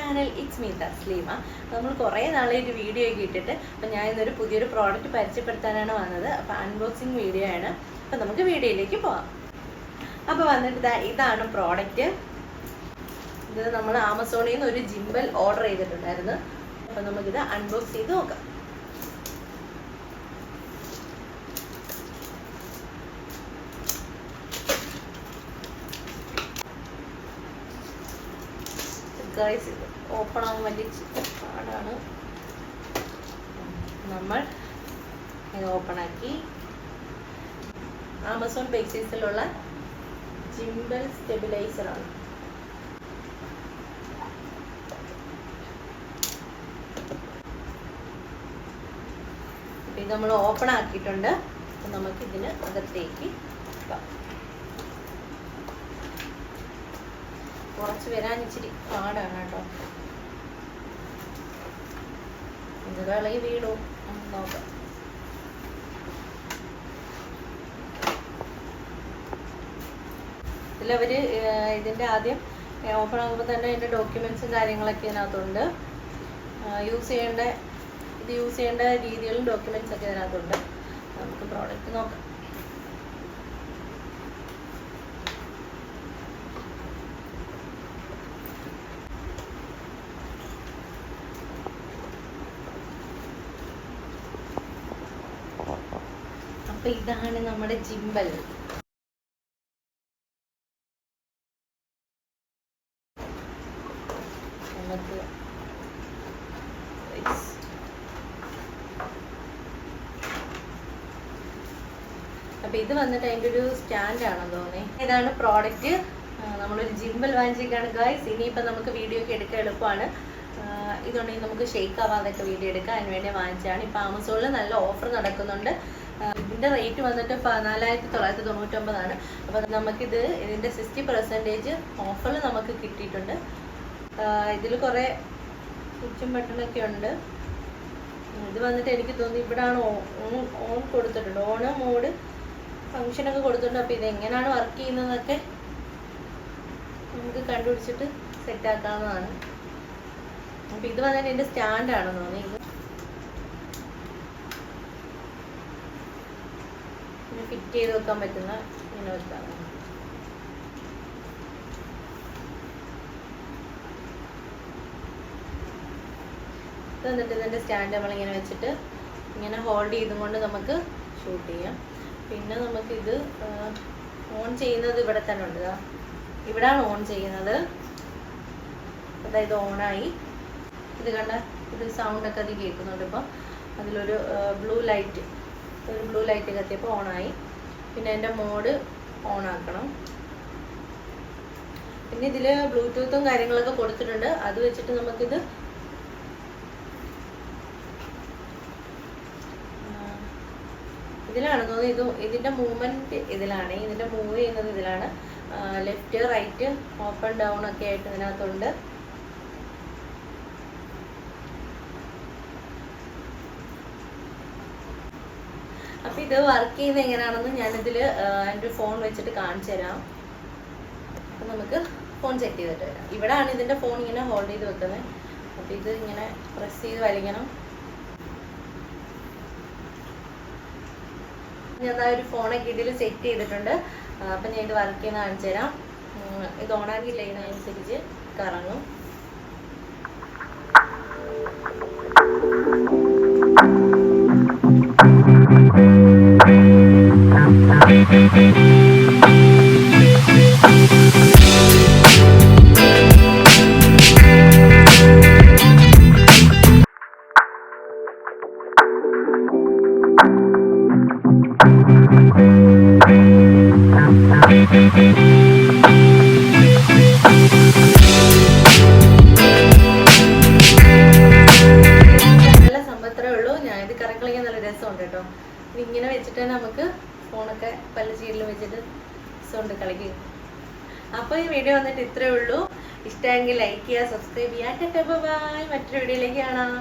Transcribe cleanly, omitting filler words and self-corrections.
Channel. It's me Taslima. നമ്മൾ കുറേ നാളായിട്ട് വീഡിയോ ഒക്കെ ഇട്ടിട്ട് അപ്പോൾ ഞാൻ ഇന്നൊരു പുതിയൊരു പ്രോഡക്റ്റ് പരിചയപ്പെടുത്താനാണ് വന്നത്. അപ്പോൾ അൺബോക്സിങ് വീഡിയോ ആണ്. അപ്പോൾ നമുക്ക് വീഡിയോയിലേക്ക് പോകാം. അപ്പോൾ വന്നിട്ട് ഇതാണ് പ്രോഡക്റ്റ്. ഇത് നമ്മൾ ആമസോണിൽ നിന്ന് ഒരു ജിംബൽ ഓർഡർ ചെയ്തിട്ടുണ്ടായിരുന്നു. അപ്പോൾ നമുക്കിത് അൺബോക്സ് ചെയ്ത് നോക്കാം. ഗൈസ്, ഇത് ഓപ്പൺ ആവാൻ വലിയ പാടാണ്. നമ്മൾ ഇത് ഓപ്പൺ ആക്കി. ആമസോൺ ബേസിസിലുള്ള ജിംബൽ സ്റ്റെബിലൈസർ ആണ്. ഇത് നമ്മൾ ഓപ്പൺ ആക്കിയിട്ടുണ്ട്. അപ്പം നമുക്ക് ഇതിന് അകത്തേക്ക് കുറച്ച് വരാൻ ഇച്ചിരി പാടാണ് കേട്ടോ. ഇത് ഇളകി വീണു. നോക്കാം. ഇതിലവര് ഇതിൻ്റെ ആദ്യം ഓപ്പൺ ആകുമ്പോൾ തന്നെ അതിൻ്റെ ഡോക്യുമെൻറ്റ്സും കാര്യങ്ങളൊക്കെ ഇതിനകത്തുണ്ട്. യൂസ് ചെയ്യേണ്ട രീതികളും ഡോക്യുമെൻറ്റ്സ് ഒക്കെ ഇതിനകത്തുണ്ട്. നമുക്ക് പ്രോഡക്റ്റ് നോക്കാം. അപ്പൊ ഇതാണ് നമ്മുടെ ജിംബൽ. നമുക്ക് അപ്പൊ ഇത് വന്നിട്ട് അതിൻ്റെ ഒരു സ്റ്റാൻഡാണെന്ന് തോന്നി. ഇതാണ് പ്രോഡക്റ്റ്. നമ്മളൊരു ജിംബൽ വാങ്ങിച്ചേക്കാണ് ഗൈസ്. ഇനിയിപ്പോൾ നമുക്ക് വീഡിയോ ഒക്കെ എടുക്കാൻ എളുപ്പമാണ്. ഇതുണ്ടെങ്കിൽ നമുക്ക് ഷെയ്ക്ക് ആവാതൊക്കെ വീഡിയോ എടുക്കാം. അതിന് വേണ്ടി വാങ്ങിച്ചാണ്. ഇപ്പം ആമസോണിൽ നല്ല ഓഫർ നടക്കുന്നുണ്ട്. ഇതിൻ്റെ റേറ്റ് വന്നിട്ട് 4999 അപ്പോൾ നമുക്കിത് ഇതിൻ്റെ 60% ഓഫറിൽ നമുക്ക് കിട്ടിയിട്ടുണ്ട്. ഇതിൽ കുറേ സ്വിച്ചും ബട്ടണൊക്കെ ഉണ്ട്. ഇത് വന്നിട്ട് എനിക്ക് തോന്നി ഇവിടാണ് ഓൺ കൊടുത്തിട്ടുണ്ട്. ഓണ് മോഡ് ഫങ്ഷനൊക്കെ കൊടുത്തിട്ടുണ്ട്. അപ്പോൾ ഇതെങ്ങനെയാണ് വർക്ക് ചെയ്യുന്നതൊക്കെ നമുക്ക് കണ്ടുപിടിച്ചിട്ട് സെറ്റാക്കാവുന്നതാണ്. അപ്പോൾ ഇത് വന്നിട്ട് എൻ്റെ സ്റ്റാൻഡാണെന്ന് തോന്നി. ഇത് ഫിറ്റ് ചെയ്ത് വെക്കാൻ പറ്റുന്ന ഇങ്ങനെ വെക്കാം. ഇത് വന്നിട്ട് ഇതിൻ്റെ സ്റ്റാൻഡ് നമ്മളിങ്ങനെ വെച്ചിട്ട് ഇങ്ങനെ ഹോൾഡ് ചെയ്തും കൊണ്ട് നമുക്ക് ഷൂട്ട് ചെയ്യാം. പിന്നെ നമുക്കിത് ഓൺ ചെയ്യുന്നത് ഇവിടെ തന്നെ ഉണ്ട്. ഇവിടാണ് ഓൺ ചെയ്യുന്നത്. അതായത് ഓണായി. ഇത് കണ്ട, ഇത് സൗണ്ടൊക്കെ അത് കേൾക്കുന്നുണ്ട്. ഇപ്പം അതിലൊരു ബ്ലൂ ലൈറ്റ് കത്തിയപ്പോൾ ഓണായി. പിന്നെ എൻ്റെ മോഡ് ഓണാക്കണം. പിന്നെ ഇതിൽ ബ്ലൂടൂത്തും കാര്യങ്ങളൊക്കെ കൊടുത്തിട്ടുണ്ട്. അത് വെച്ചിട്ട് നമുക്കിത് ഇതിലാണ് തോന്നുന്നത്. ഇതിൻ്റെ മൂവ്മെൻറ്റ് ഇതിലാണ്. ഇതിൻ്റെ മൂവ് ചെയ്യുന്നത് ഇതിലാണ്. ലെഫ്റ്റ് റൈറ്റ് ഓപ്പൺ ഡൗൺ ഒക്കെ ആയിട്ട് ഇതിനകത്തുണ്ട്. അപ്പം ഇത് വർക്ക് ചെയ്യുന്നത് എങ്ങനെയാണെന്ന് ഞാനിതിൽ എൻ്റെ ഫോൺ വെച്ചിട്ട് കാണിച്ചു തരാം. അപ്പം നമുക്ക് ഫോൺ സെറ്റ് ചെയ്തിട്ട് വരാം. ഇവിടെയാണ് ഇതിൻ്റെ ഫോൺ ഇങ്ങനെ ഹോൾഡ് ചെയ്ത് വെക്കുന്നത്. അപ്പം ഇത് ഇങ്ങനെ പ്രസ് ചെയ്ത് വലിക്കണം. ഞാൻ ഒരു ഫോണൊക്കെ ഇതിൽ സെറ്റ് ചെയ്തിട്ടുണ്ട്. അപ്പം ഞാൻ ഇത് വർക്ക് ചെയ്യുന്ന കാണിച്ചു തരാം. ഇത് ഓണാക്കിയില്ല, ഇതിനനുസരിച്ച് കറങ്ങും. നല്ല സംഭവത്രേ ഉള്ളൂ. ഞാൻ ഇത് കറക്കളിക്കാൻ നല്ല രസമുണ്ട് കേട്ടോ. ഇങ്ങനെ വെച്ചിട്ട് നമുക്ക് ഫോണൊക്കെ പല സീഡിലും വെച്ചിട്ട് രസമുണ്ട് കളിക്കും. അപ്പോൾ ഈ വീഡിയോ വന്നിട്ട് ഇത്രയേ ഉള്ളൂ. ഇഷ്ടമെങ്കിൽ ലൈക്ക് ചെയ്യുക, സബ്സ്ക്രൈബ് ചെയ്യുക. ബൈ. മറ്റൊരു വീഡിയോയിലേക്ക് കാണാം.